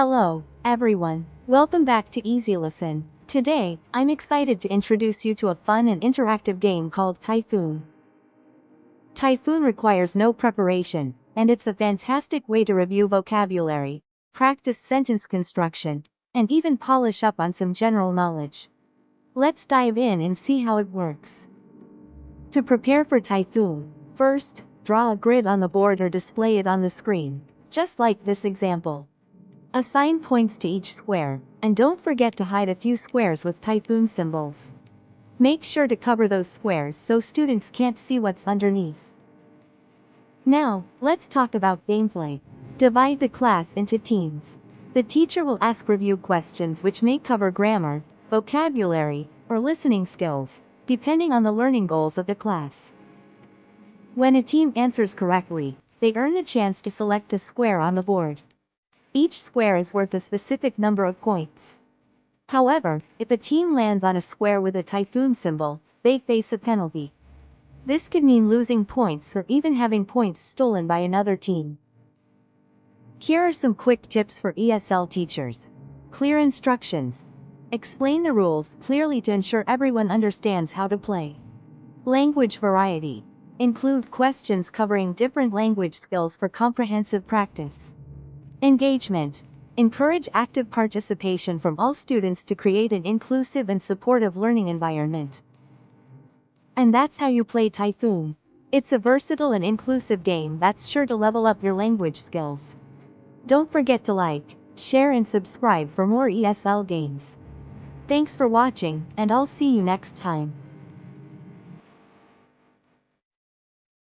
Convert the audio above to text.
Hello, everyone. Welcome back to Easy Listen. Today, I'm excited to introduce you to a fun and interactive game called Typhoon. Typhoon requires no preparation, and it's a fantastic way to review vocabulary, practice sentence construction, and even polish up on some general knowledge. Let's dive in and see how it works. To prepare for Typhoon, first, draw a grid on the board or display it on the screen, just like this example. Assign points to each square, and don't forget to hide a few squares with Typhoon symbols. Make sure to cover those squares so students can't see what's underneath. Now, let's talk about gameplay. Divide the class into teams. The teacher will ask review questions which may cover grammar, vocabulary, or listening skills, depending on the learning goals of the class. When a team answers correctly, they earn a chance to select a square on the board. Each square is worth a specific number of points. However, if a team lands on a square with a Typhoon symbol, they face a penalty. This could mean losing points or even having points stolen by another team. Here are some quick tips for ESL teachers. Clear instructions. Explain the rules clearly to ensure everyone understands how to play. Language variety. Include questions covering different language skills for comprehensive practice. Engagement. Encourage active participation from all students to create an inclusive and supportive learning environment. And that's how you play Typhoon. It's a versatile and inclusive game that's sure to level up your language skills. Don't forget to like, share and subscribe for more ESL games. Thanks for watching, and I'll see you next time.